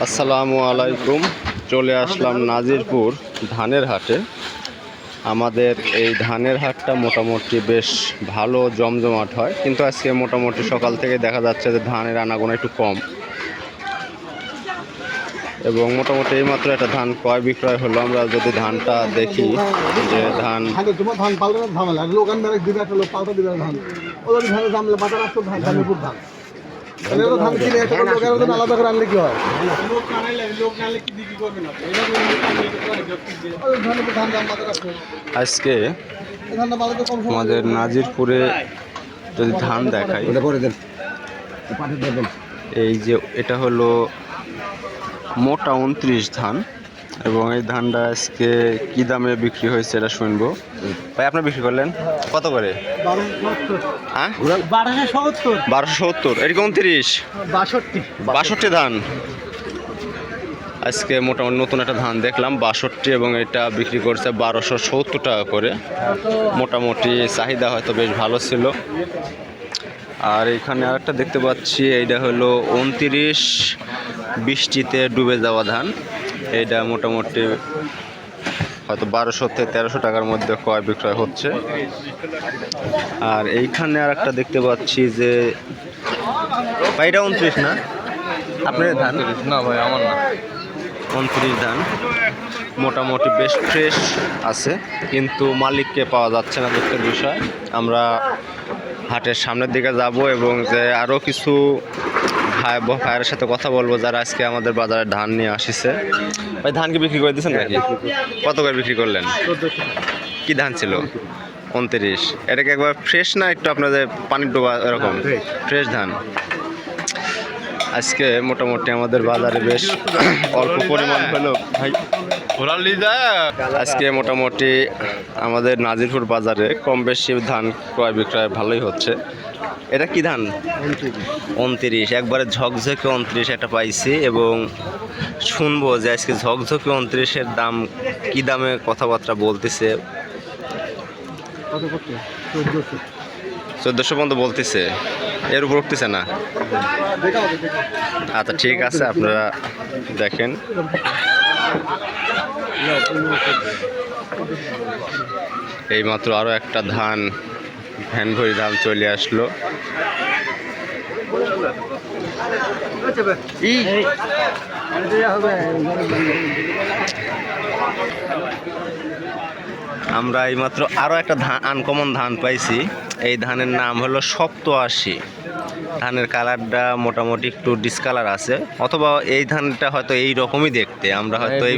আসসালামু আলাইকুম। চলে আসলাম নাজিরপুর ধানের হাটে। আমাদের এই ধানের হাটটা মোটামুটি বেশ ভালো জমজমাট হয়, কিন্তু আজকে মোটামুটি সকাল থেকে দেখা যাচ্ছে যে ধানের আনাগোনা একটু কম, এবং মোটামুটি এইমাত্র একটা ধান ক্রয় বিক্রয় হলো। আমরা যদি ধানটা দেখি যে ধান আলাদা করে আনলে কি হয়? আজকে আমাদের নাজিরপুরে যদি ধান দেখাই, এই যে এটা হলো মোটা 29 ধান, এবং এই ধানটা আজকে কি দামে বিক্রি হয়েছে এটা শুনবো। ভাই আপনি বিক্রি করলেন কত করে? 1270। এরকম 62 ধান আজকে মোটামুটি নতুন একটা ধান দেখলাম 62, এবং এটা বিক্রি করছে 1270 টাকা করে। মোটামুটি চাহিদা হয়তো বেশ ভালো ছিল। আর এখানে আরেকটা দেখতে পাচ্ছি, এইটা হলো 29 বৃষ্টিতে ডুবে যাওয়া ধান। এইটা মোটামুটি হয়তো 1200 থেকে 1300 টাকার মধ্যে ক্রয় বিক্রয় হচ্ছে। আর এইখানে আর একটা দেখতে পাচ্ছি যে ভাই এটা 29 না আপনার ধান? না ভাই আমার না। 29 ধান মোটামুটি বেশ ফ্রেশ আছে, কিন্তু মালিককে পাওয়া যাচ্ছে না, দুঃখের বিষয়। আমরা হাটের সামনের দিকে যাব এবং যে আরও কিছু ভাইয়ের সাথে কথা বলবো যারা আজকে আমাদের বাজারে ধান নিয়ে আসিছে। ভাই ধান কি বিক্রি করে দিচ্ছেন নাকি? কত করে বিক্রি করলেন? কি ধান ছিল? 29। এটা কি একবার ফ্রেশ না একটু আপনাদের পানির ডোবা এরকম? ফ্রেশ ধান। আজকে মোটামুটি আমাদের বাজারে বেশ অল্প পরিমাণ হলো ভাই, আজকে মোটামুটি আমাদের নাজিরপুর বাজারে কম বেশি ধান ক্রয় বিক্রয় ভালোই হচ্ছে। এটা কি ধান? 29, একবারে ঝকঝকে 29 এটা পাইছি। এবং শুনবো যে আজকে ঝকঝকে 29-এর দাম কি দামে কথাবার্তা বলতেছে। 1400 পর্যন্ত বলতেছে, এর উপর উঠতেছে না। আচ্ছা ঠিক আছে, আপনারা দেখেন। এইমাত্র আরও একটা ধান ভ্যান ভরি ধান চলে আসলো। আমরা এইমাত্র আরও একটা ধান আনকমন ধান পাইছি। এই ধানের নাম হলো 87। ধানের কালারটা মোটামুটি একটু ডিসকালার আছে, অথবা এই ধানটা হয়তো এই রকমই দেখতে। আমরা হয়তো এই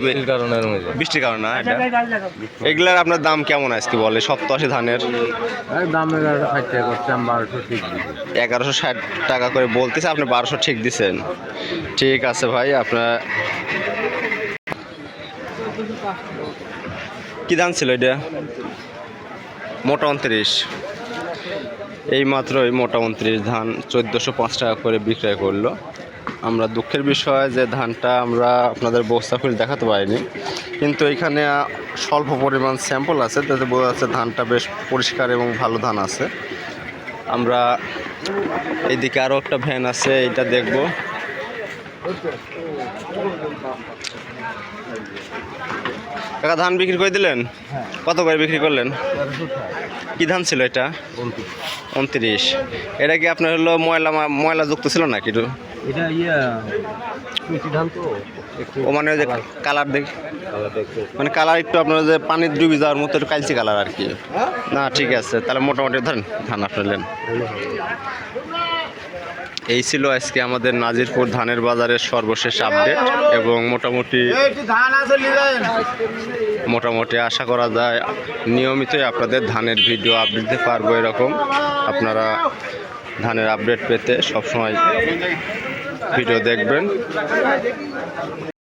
বৃষ্টির কারণে এটা। এগুলার আপনার দাম কেমন আজকে বলে? 87 ধানের দাম 1160 টাকা করে বলতেছে, আপনি 1200 ঠিক দিচ্ছেন। ঠিক আছে ভাই, আপনার কি ধান ছিল এটা? মোটা 29। এইমাত্র এই মোটা 29 ধান 1405 টাকা করে বিক্রয় করলো। আমরা দুঃখের বিষয় যে ধানটা আমরা আপনাদের বস্তা খুলে দেখাতে পারিনি, কিন্তু এখানে স্বল্প পরিমাণ স্যাম্পল আছে, তাতে বোঝা যাচ্ছে ধানটা বেশ পরিষ্কার এবং ভালো ধান আছে। আমরা এইদিকে আরও একটা ভ্যান আছে, এটা দেখব। কাকা ধান বিক্রি করে দিলেন? কত করে বিক্রি করলেন? কি ধান ছিল এটা? 29। এটা কি আপনার হলো ময়লা যুক্ত ছিল নাকি? ও মানে ওই যে কালার দেখ, মানে কালার একটু আপনার যে পানির ডুবে যাওয়ার মতো একটু কালচে কালার আর কি। না ঠিক আছে, তাহলে মোটামুটি ধরেন ধান আপনার। এই ছিল আজকে আমাদের নাজিরপুর ধানের বাজারের সর্বশেষ আপডেট, এবং মোটামুটি আশা করা যায় নিয়মিতই আপনাদের ধানের ভিডিও আপডেট দিতে পারবো। এরকম আপনারা ধানের আপডেট পেতে সবসময় ভিডিও দেখবেন।